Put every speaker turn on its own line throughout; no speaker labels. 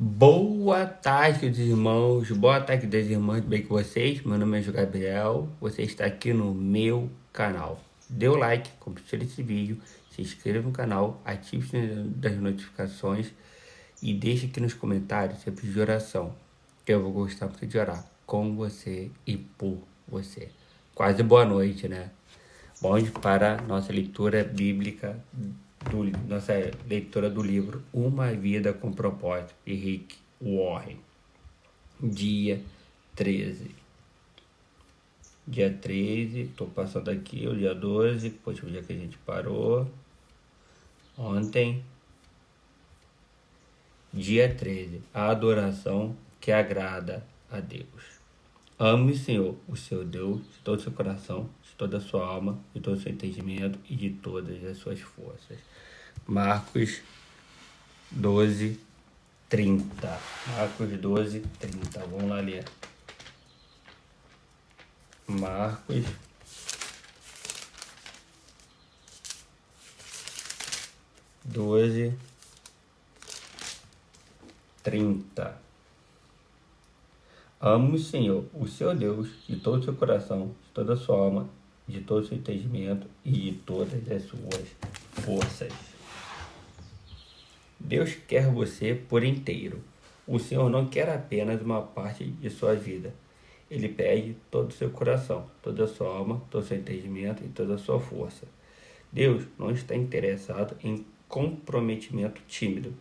Boa tarde, queridos irmãos. Boa tarde, queridas irmãs. Tudo bem com vocês? Meu nome é João Gabriel. Você está aqui no meu canal. Dê o like, compartilhe esse vídeo, se inscreva no canal, ative o sininho das notificações e deixe aqui nos comentários sempre de oração. Eu vou gostar muito de orar com você e por você. Quase boa noite, né? Vamos para nossa leitura bíblica, nossa leitura do livro Uma Vida com Propósito, de Rick Warren. Dia 13. Dia 13, estou passando aqui o dia 12, que foi o dia que a gente parou. Ontem. Dia 13. A adoração que agrada a Deus. Ame o Senhor, o seu Deus, de todo o seu coração, de toda a sua alma, de todo o seu entendimento e de todas as suas forças. Marcos 12, 30. Marcos 12, 30. Vamos lá ler. Marcos 12, 30. Ame o Senhor, o seu Deus, de todo o seu coração, de toda a sua alma, de todo o seu entendimento e de todas as suas forças. Deus quer você por inteiro. O Senhor não quer apenas uma parte de sua vida. Ele pede todo o seu coração, toda a sua alma, todo o seu entendimento e toda a sua força. Deus não está interessado em comprometimento tímido,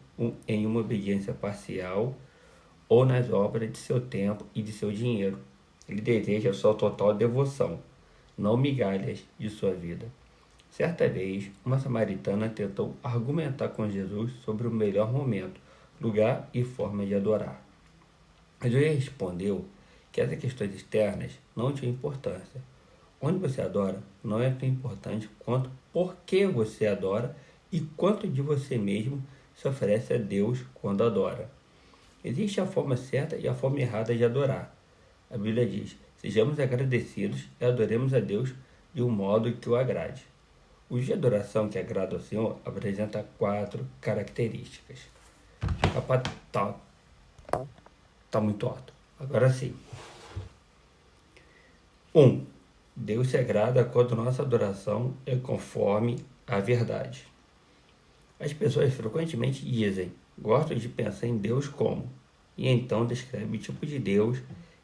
em uma obediência parcial ou nas obras de seu tempo e de seu dinheiro. Ele deseja sua total devoção, não migalhas de sua vida. Certa vez, uma samaritana tentou argumentar com Jesus sobre o melhor momento, lugar e forma de adorar. Jesus respondeu que essas questões externas não tinham importância. Onde você adora não é tão importante quanto por que você adora e quanto de você mesmo se oferece a Deus quando adora. Existe a forma certa e a forma errada de adorar. A Bíblia diz: sejamos agradecidos e adoremos a Deus de um modo que o agrade. O tipo de adoração que agrada ao Senhor apresenta 4 características. Rapaz, tá muito alto. Agora sim. 1. Deus se agrada quando nossa adoração é conforme a verdade. As pessoas frequentemente dizem: gosto de pensar em Deus como, e então descreve o tipo de Deus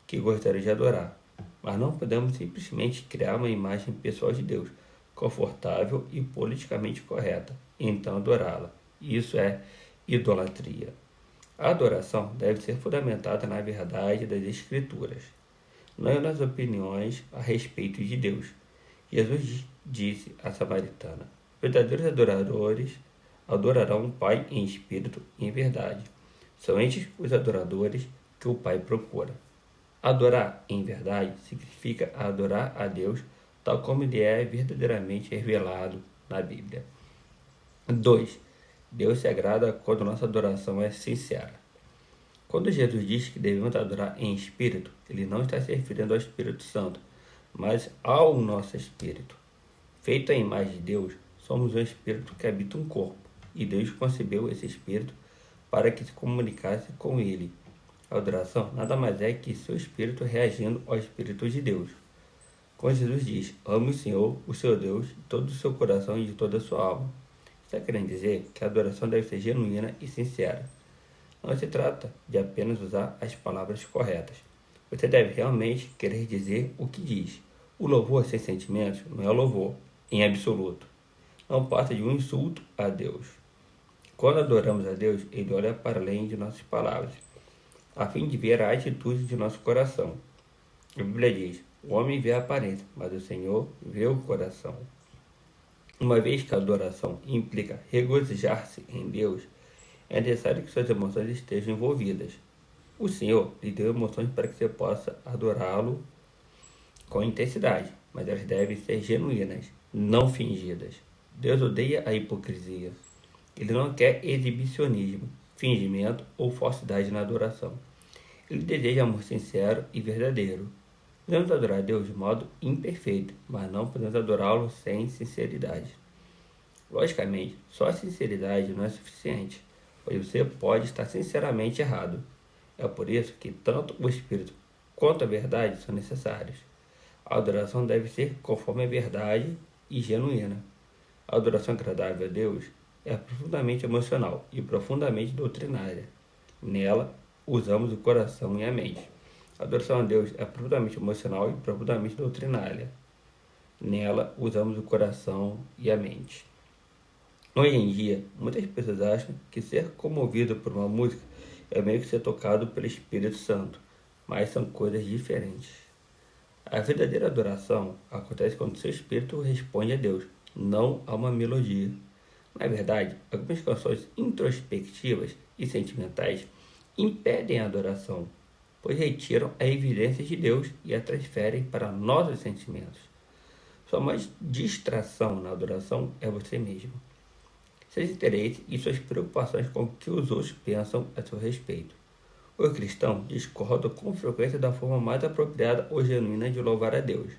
que gostaria de adorar. Mas não podemos simplesmente criar uma imagem pessoal de Deus, confortável e politicamente correta, e então adorá-la. Isso é idolatria. A adoração deve ser fundamentada na verdade das Escrituras, não nas opiniões a respeito de Deus. Jesus disse à samaritana: verdadeiros adoradores adorarão o Pai em espírito e em verdade. São estes os adoradores que o Pai procura. Adorar em verdade significa adorar a Deus tal como ele é verdadeiramente revelado na Bíblia. 2. Deus se agrada quando nossa adoração é sincera. Quando Jesus diz que devemos adorar em espírito, ele não está se referindo ao Espírito Santo, mas ao nosso espírito. Feito à imagem de Deus, somos um espírito que habita um corpo, e Deus concebeu esse espírito para que se comunicasse com ele. A adoração nada mais é que seu espírito reagindo ao Espírito de Deus. Quando Jesus diz: ame o Senhor, o seu Deus, de todo o seu coração e de toda a sua alma, está querendo dizer que a adoração deve ser genuína e sincera. Não se trata de apenas usar as palavras corretas. Você deve realmente querer dizer o que diz. O louvor sem sentimentos não é louvor, em absoluto. Não passa de um insulto a Deus. Quando adoramos a Deus, Ele olha para além de nossas palavras, a fim de ver a atitude de nosso coração. A Bíblia diz: o homem vê a aparência, mas o Senhor vê o coração. Uma vez que a adoração implica regozijar-se em Deus, é necessário que suas emoções estejam envolvidas. O Senhor lhe deu emoções para que você possa adorá-lo com intensidade, mas elas devem ser genuínas, não fingidas. Deus odeia a hipocrisia. Ele não quer exibicionismo, fingimento ou falsidade na adoração. Ele deseja amor sincero e verdadeiro. Podemos adorar a Deus de modo imperfeito, mas não podemos adorá-lo sem sinceridade. Logicamente, só a sinceridade não é suficiente. pois você pode estar sinceramente errado. É por isso que tanto o Espírito quanto a verdade são necessários. A adoração deve ser conforme a verdade e genuína. A adoração agradável a Deus é profundamente emocional e profundamente doutrinária. Nela, usamos o coração e a mente. A adoração a Deus é profundamente emocional e profundamente doutrinária. Nela, usamos o coração e a mente. Hoje em dia, muitas pessoas acham que ser comovido por uma música é meio que ser tocado pelo Espírito Santo, mas são coisas diferentes. A verdadeira adoração acontece quando seu espírito responde a Deus, não a uma melodia. Na verdade, algumas canções introspectivas e sentimentais impedem a adoração, pois retiram a evidência de Deus e a transferem para nossos sentimentos. Sua mais distração na adoração é você mesmo. Seus interesses e suas preocupações com o que os outros pensam a seu respeito. Os cristãos discordam com frequência da forma mais apropriada ou genuína de louvar a Deus,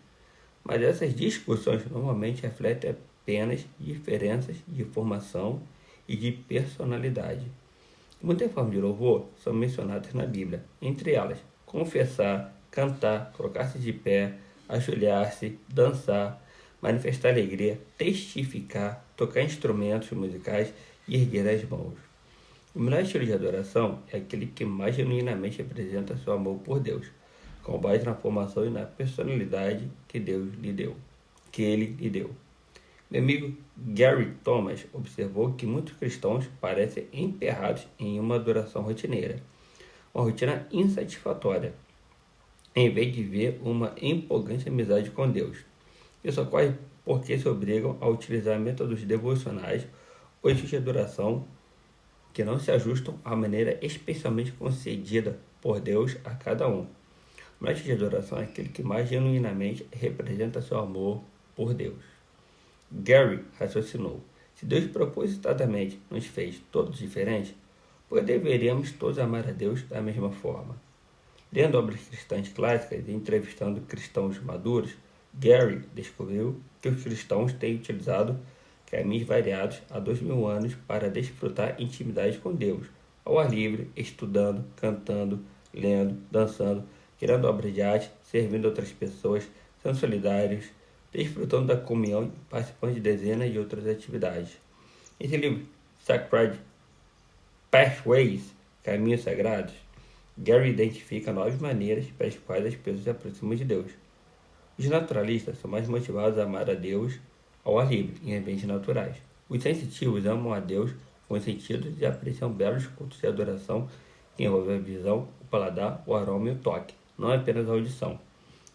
mas essas discussões normalmente refletem apenas diferenças de formação e de personalidade. Muitas formas de louvor são mencionadas na Bíblia, entre elas confessar, cantar, colocar-se de pé, ajoelhar-se, dançar, manifestar alegria, testificar, tocar instrumentos musicais e erguer as mãos. O melhor estilo de adoração é aquele que mais genuinamente representa seu amor por Deus, com base na formação e na personalidade que ele lhe deu. Meu amigo Gary Thomas observou que muitos cristãos parecem emperrados em uma adoração rotineira, uma rotina insatisfatória, em vez de ver uma empolgante amizade com Deus. Isso ocorre porque se obrigam a utilizar métodos devocionais ou estilos de adoração que não se ajustam à maneira especialmente concedida por Deus a cada um. O melhor tipo de adoração é aquele que mais genuinamente representa seu amor por Deus. Gary raciocinou: se Deus propositadamente nos fez todos diferentes, por que deveríamos todos amar a Deus da mesma forma? Lendo obras cristãs clássicas e entrevistando cristãos maduros, Gary descobriu que os cristãos têm utilizado caminhos variados há 2000 anos para desfrutar intimidade com Deus, ao ar livre, estudando, cantando, lendo, dançando, criando obras de arte, servindo outras pessoas, sendo solidários, desfrutando da comunhão e participando de dezenas de outras atividades. Esse livro, Sacred Pathways, Caminhos Sagrados, Gary identifica 9 maneiras pelas quais as pessoas se aproximam de Deus. Os naturalistas são mais motivados a amar a Deus ao ar livre, em ambientes naturais. Os sensitivos amam a Deus com os sentidos e apreciam belos cultos de adoração que envolvem a visão, o paladar, o aroma e o toque, não apenas a audição.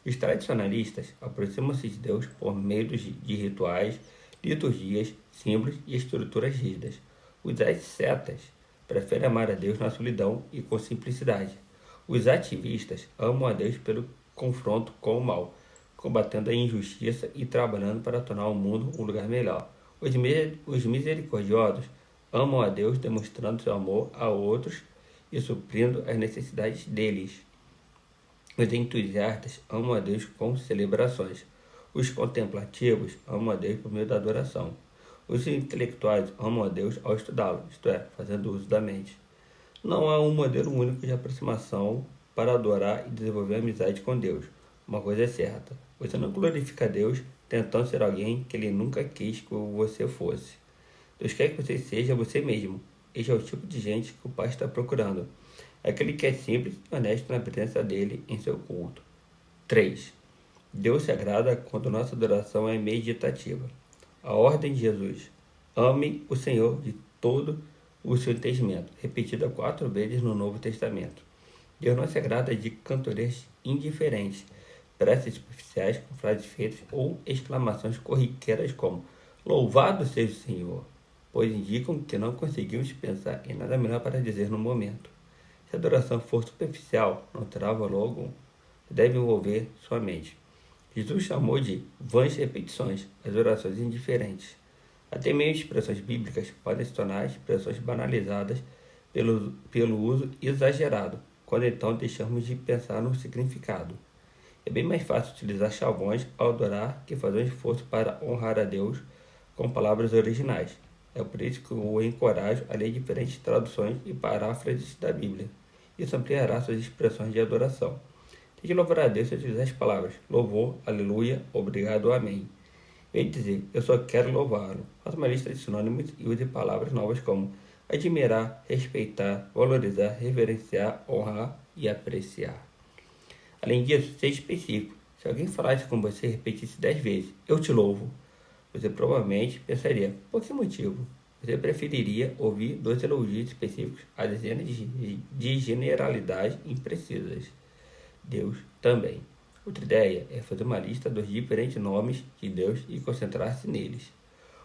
Os tradicionalistas aproximam-se de Deus por meio de rituais, liturgias, símbolos e estruturas rígidas. Os ascetas preferem amar a Deus na solidão e com simplicidade. Os ativistas amam a Deus pelo confronto com o mal, combatendo a injustiça e trabalhando para tornar o mundo um lugar melhor. Os misericordiosos amam a Deus demonstrando seu amor a outros e suprindo as necessidades deles. Os entusiastas amam a Deus com celebrações. Os contemplativos amam a Deus por meio da adoração. Os intelectuais amam a Deus ao estudá-lo, isto é, fazendo uso da mente. Não há um modelo único de aproximação para adorar e desenvolver amizade com Deus. Uma coisa é certa: você não glorifica a Deus tentando ser alguém que Ele nunca quis que você fosse. Deus quer que você seja você mesmo. Este é o tipo de gente que o Pai está procurando. Aquele que é simples e honesto na presença dele em seu culto. 3. Deus se agrada quando nossa adoração é meditativa. A ordem de Jesus: ame o Senhor de todo o seu entendimento, repetida 4 vezes no Novo Testamento. Deus não se agrada de cantorias indiferentes, preces superficiais com frases feitas ou exclamações corriqueiras como louvado seja o Senhor, pois indicam que não conseguimos pensar em nada melhor para dizer no momento. Se a adoração for superficial, não terá valor algum. Deve envolver sua mente. Jesus chamou de vãs repetições as orações indiferentes. Até mesmo expressões bíblicas podem se tornar expressões banalizadas pelo uso exagerado, quando então deixamos de pensar no significado. É bem mais fácil utilizar chavões ao adorar que fazer um esforço para honrar a Deus com palavras originais. É por isso que eu o encorajo a ler diferentes traduções e paráfrases da Bíblia. Isso ampliará suas expressões de adoração. Tente louvar a Deus se utilizar as palavras louvor, aleluia, obrigado, amém. Vem dizer, eu só quero louvá-lo. Faça uma lista de sinônimos e use palavras novas como admirar, respeitar, valorizar, reverenciar, honrar e apreciar. Além disso, seja específico. Se alguém falasse com você e repetisse 10 vezes, eu te louvo, você provavelmente pensaria, por que motivo? Você preferiria ouvir 2 elogios específicos a dezenas de generalidades imprecisas. Deus também. Outra ideia é fazer uma lista dos diferentes nomes de Deus e concentrar-se neles.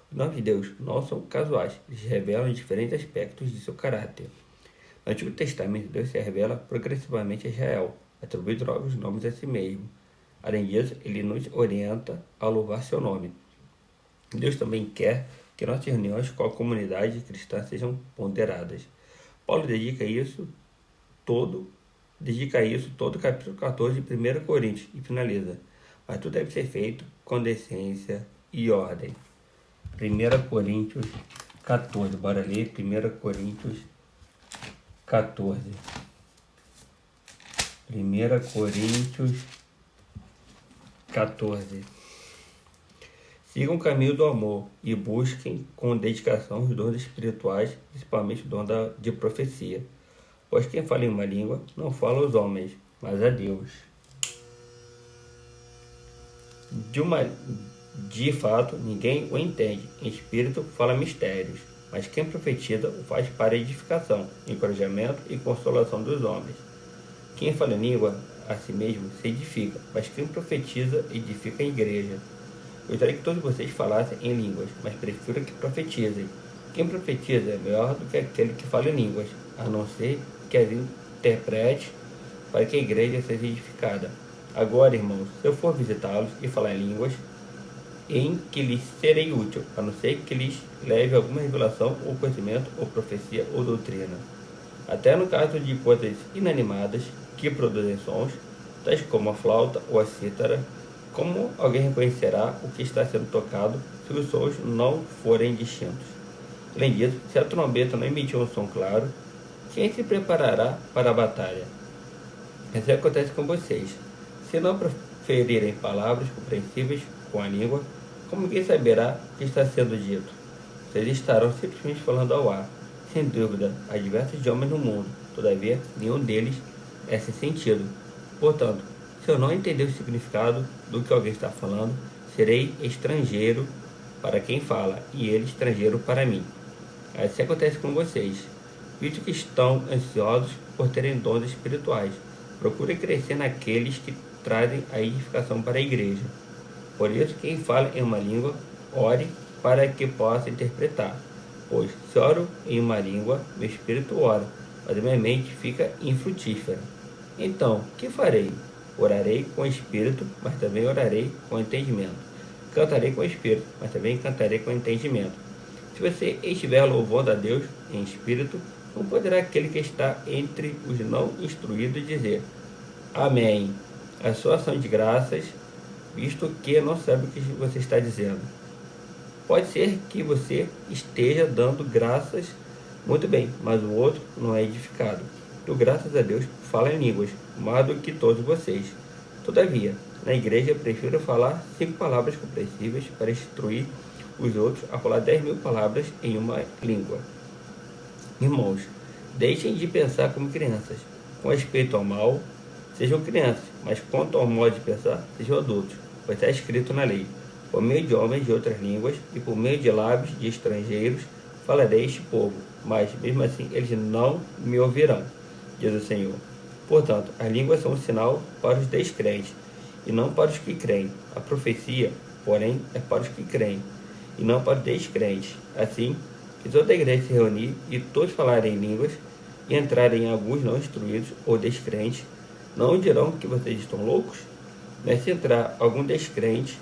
Os nomes de Deus não são casuais, eles revelam diferentes aspectos de seu caráter. No Antigo Testamento, Deus se revela progressivamente a Israel, atribuindo novos nomes a si mesmo. Além disso, ele nos orienta a louvar seu nome. Deus também quer que nossas reuniões com a comunidade cristã sejam ponderadas. Paulo dedica a isso todo o capítulo 14 de 1 Coríntios e finaliza. Mas tudo deve ser feito com decência e ordem. 1 Coríntios 14. Bora ler 1 Coríntios 14. 1 Coríntios 14. Sigam o caminho do amor e busquem com dedicação os dons espirituais, principalmente o dom de profecia. Pois quem fala em uma língua não fala aos homens, mas a Deus. De fato, ninguém o entende. Em espírito fala mistérios, mas quem profetiza o faz para edificação, encorajamento e consolação dos homens. Quem fala em língua a si mesmo se edifica, mas quem profetiza edifica a igreja. Gostaria que todos vocês falassem em línguas, mas prefiro que profetizem. Quem profetiza é melhor do que aquele que fala em línguas, a não ser que as interprete para que a igreja seja edificada. Agora, irmãos, se eu for visitá-los e falar em línguas, em que lhes serei útil, a não ser que lhes leve alguma revelação ou conhecimento, ou profecia, ou doutrina. Até no caso de coisas inanimadas que produzem sons, tais como a flauta ou a cítara, como alguém reconhecerá o que está sendo tocado se os sons não forem distintos? Além disso, se a trombeta não emitir um som claro, quem se preparará para a batalha? Isso acontece com vocês. Se não proferirem palavras compreensíveis com a língua, como quem saberá o que está sendo dito? Vocês estarão simplesmente falando ao ar. Sem dúvida, há diversos idiomas no mundo, todavia, nenhum deles é sem sentido. Portanto, se eu não entender o significado do que alguém está falando, serei estrangeiro para quem fala, e ele estrangeiro para mim. Assim acontece com vocês. Visto que estão ansiosos por terem dons espirituais, procurem crescer naqueles que trazem a edificação para a igreja. Por isso, quem fala em uma língua, ore para que possa interpretar. Pois, se oro em uma língua, meu espírito ora, mas a minha mente fica infrutífera. Então, que farei? Orarei com o espírito, mas também orarei com entendimento. Cantarei com o espírito, mas também cantarei com entendimento. Se você estiver louvando a Deus em espírito, não poderá aquele que está entre os não instruídos dizer Amém. A sua ação de graças, visto que não sabe o que você está dizendo. Pode ser que você esteja dando graças muito bem, mas o outro não é edificado. Eu, graças a Deus, falo em línguas, mais do que todos vocês. Todavia, na igreja, eu prefiro falar 5 palavras compreensíveis para instruir os outros a falar 10.000 palavras em uma língua. Irmãos, deixem de pensar como crianças. Com respeito ao mal, sejam crianças, mas quanto ao modo de pensar, sejam adultos, pois está escrito na lei. Por meio de homens de outras línguas e por meio de lábios de estrangeiros falarei este povo, mas mesmo assim eles não me ouvirão, diz o Senhor. Portanto, as línguas são um sinal para os descrentes e não para os que creem. A profecia, porém, é para os que creem e não para os descrentes. Assim, que toda a igreja se reunir e todos falarem em línguas e entrarem alguns não instruídos ou descrentes, não dirão que vocês estão loucos? Mas se entrar algum descrente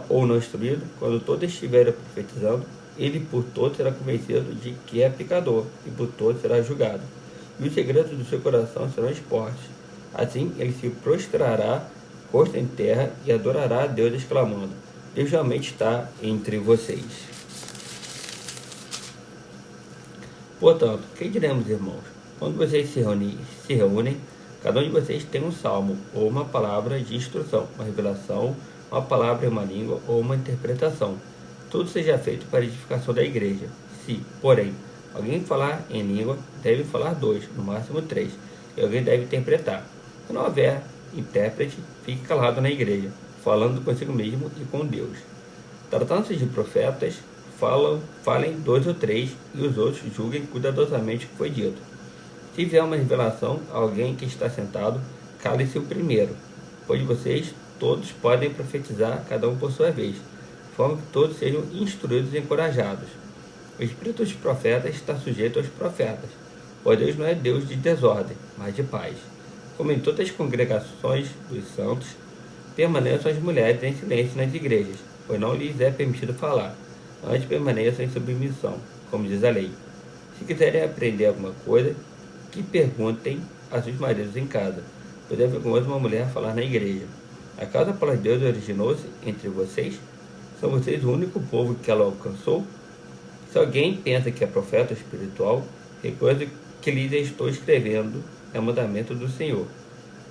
ou não instruído, quando todos estiverem profetizando, ele por todos será convencido de que é pecador, e por todos será julgado. E os segredos do seu coração serão expostos. Assim ele se prostrará, rosto em terra, e adorará a Deus, exclamando: Deus realmente está entre vocês. Portanto, que diremos, irmãos? Quando vocês se reúnem, cada um de vocês tem um salmo, ou uma palavra de instrução, uma revelação, uma palavra em uma língua, ou uma interpretação. Tudo seja feito para a edificação da igreja. Se, porém, alguém falar em língua, deve falar 2, no máximo 3, e alguém deve interpretar. Se não houver intérprete, fique calado na igreja, falando consigo mesmo e com Deus. Tratando-se de profetas, falem 2 ou 3, e os outros julguem cuidadosamente o que foi dito. Se vier uma revelação a alguém que está sentado, cale-se o primeiro, pois vocês todos podem profetizar, cada um por sua vez, de forma que todos sejam instruídos e encorajados. O espírito dos profetas está sujeito aos profetas, pois Deus não é Deus de desordem, mas de paz. Como em todas as congregações dos santos, permaneçam as mulheres em silêncio nas igrejas, pois não lhes é permitido falar, antes permaneçam em submissão, como diz a lei. Se quiserem aprender alguma coisa, que perguntem a seus maridos em casa, pois é vergonhoso uma mulher falar na igreja. Acaso a palavra de Deus originou-se entre vocês? São vocês o único povo que ela alcançou? Se alguém pensa que é profeta espiritual, reconheça que lhes estou escrevendo é mandamento do Senhor.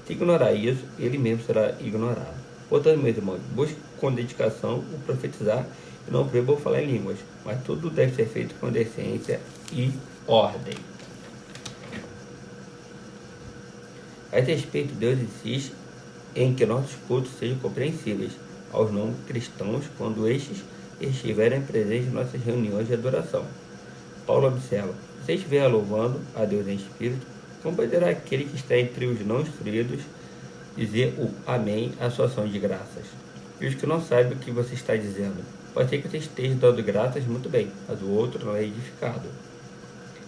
Se ignorar isso, ele mesmo será ignorado. Portanto, meus irmãos, busque com dedicação o profetizar e não proíba falar em línguas, mas tudo deve ser feito com decência e ordem. A esse respeito, Deus insiste em que nossos cultos sejam compreensíveis aos não cristãos quando estes estiverem presentes em nossas reuniões de adoração. Paulo observa: se você estiver louvando a Deus em espírito, como poderá aquele que está entre os não instruídos dizer o amém à sua ação de graças? E os que não sabem o que você está dizendo, pode ser que você esteja dando graças muito bem, mas o outro não é edificado.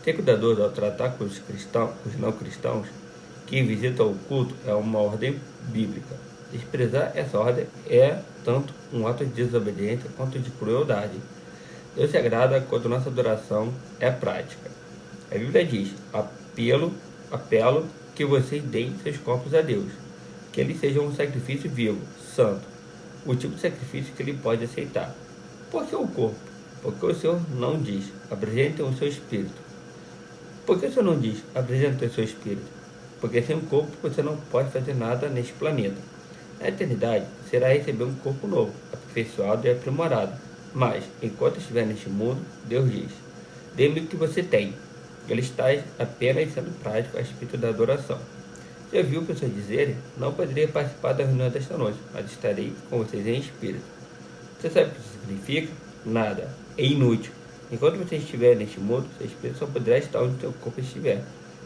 Ser cuidadoso ao tratar com os não cristãos que visitam o culto é uma ordem bíblica. Desprezar essa ordem é tanto um ato de desobediência quanto de crueldade. Deus se agrada quando nossa adoração é prática. A Bíblia diz: apelo que vocês deem seus corpos a Deus, que eles sejam um sacrifício vivo, santo, o tipo de sacrifício que ele pode aceitar. Por que o corpo? Porque o Senhor não diz: apresentem o seu espírito. Por que o Senhor não diz: apresentem o seu espírito? Porque sem um corpo você não pode fazer nada neste planeta. Na eternidade, será receber um corpo novo, aperfeiçoado e aprimorado. Mas, enquanto estiver neste mundo, Deus diz: dê-me o que você tem. Ele está apenas sendo prático a respeito da adoração. Já viu pessoas dizerem: não poderia participar da reunião desta noite, mas estarei com vocês em espírito. Você sabe o que isso significa? Nada. É inútil. Enquanto você estiver neste mundo, seu espírito só poderá estar onde seu corpo estiver.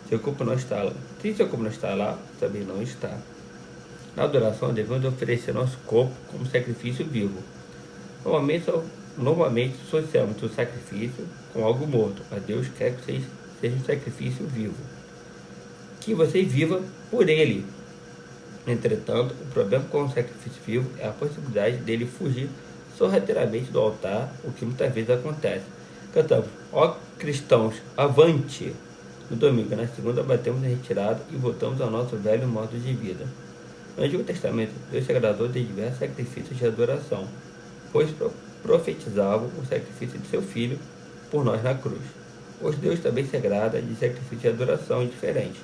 Seu corpo não está lá. Se seu corpo não está lá, também não está. Na adoração, devemos oferecer nosso corpo como sacrifício vivo. Normalmente associamos o sacrifício com algo morto, mas Deus quer que vocês sejam um sacrifício vivo. Que você viva por ele. Entretanto, o problema com o sacrifício vivo é a possibilidade dele fugir sorrateiramente do altar, o que muitas vezes acontece. Cantamos: ó cristãos, avante! No domingo, na segunda, batemos em retirada e voltamos ao nosso velho modo de vida. No Antigo Testamento, Deus se agradou de diversos sacrifícios de adoração, pois profetizavam o sacrifício de seu Filho por nós na cruz. Hoje Deus também se agrada de sacrifícios de adoração diferentes: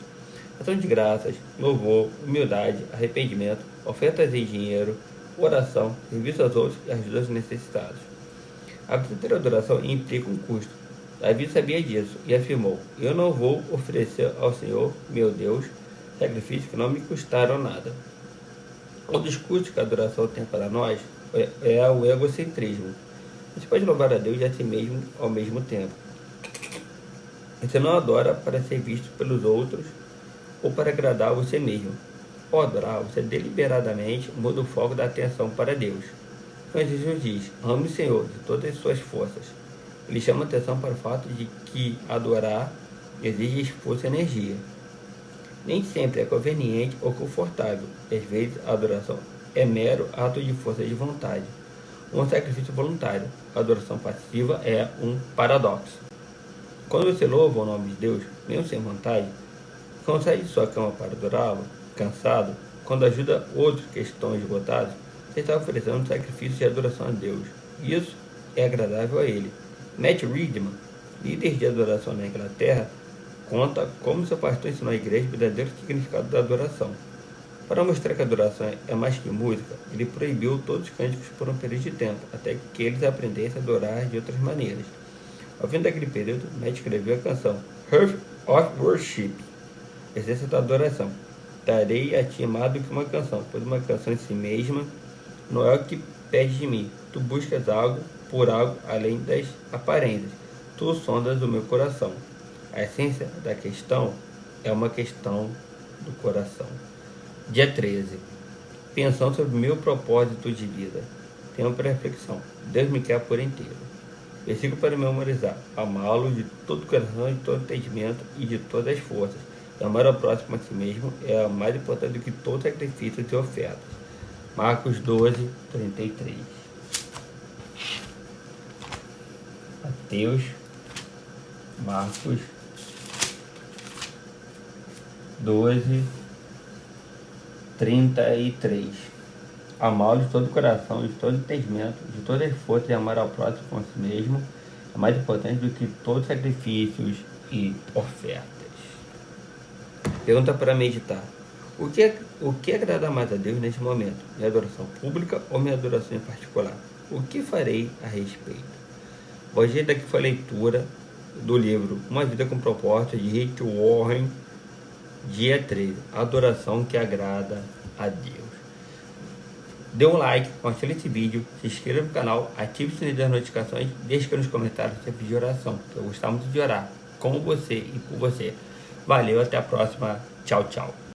ação de graças, louvor, humildade, arrependimento, ofertas em dinheiro, oração, serviço aos outros e ajuda aos necessitados. A verdadeira adoração implica um custo. Davi sabia disso e afirmou: eu não vou oferecer ao Senhor, meu Deus, sacrifícios que não me custaram nada. Um dos custos que a adoração tem para nós é o egocentrismo. Você pode louvar a Deus e a si mesmo ao mesmo tempo. Você não adora para ser visto pelos outros ou para agradar você mesmo. Ao adorar, você deliberadamente muda o foco da atenção para Deus. Então Jesus diz: ame o Senhor de todas as suas forças. Ele chama atenção para o fato de que adorar exige esforço e energia. Nem sempre é conveniente ou confortável, e às vezes a adoração é mero ato de força de vontade, um sacrifício voluntário. A adoração passiva é um paradoxo. Quando você louva o nome de Deus, mesmo sem vontade, quando sai de sua cama para adorá-lo, cansado, quando ajuda outros que estão esgotados, você está oferecendo um sacrifício de adoração a Deus. Isso é agradável a Ele. Matt Riedman líder de adoração na Inglaterra, conta como seu pastor ensinou à igreja o verdadeiro significado da adoração. Para mostrar que a adoração é mais que música, ele proibiu todos os cânticos por um período de tempo, até que eles aprendessem a adorar de outras maneiras. Ao fim daquele período, Matt escreveu a canção Heart of Worship, essência da adoração. Darei a ti mais do que uma canção, pois uma canção em si mesma não é o que pede de mim. Tu buscas algo por algo além das aparências. Tu sondas o meu coração. A essência da questão é uma questão do coração. Dia 13. Pensando sobre o meu propósito de vida. Tempo para reflexão. Deus me quer por inteiro. Versículo para memorizar. Amá-lo de todo o coração, de todo entendimento e de todas as forças. E amar ao próximo a si mesmo é mais importante do que todo sacrifício e ofertas. Marcos 12, 33. Mateus, Marcos 12, 33. Amá-lo de todo o coração, de todo entendimento, de todas as forças e amar ao próximo como a si mesmo é mais importante do que todos os sacrifícios e ofertas. Pergunta para meditar. O que agrada mais a Deus neste momento? Minha adoração pública ou minha adoração em particular? O que farei a respeito? Hoje daqui foi a leitura do livro Uma Vida com Propósito, de Rick Warren, dia 13. Adoração que agrada a Deus. Dê um like, compartilhe esse vídeo, se inscreva no canal, ative o sininho das notificações, deixe aqui nos comentários seu pedido de oração. Eu gostava muito de orar com você e por você. Valeu, até a próxima. Tchau, tchau.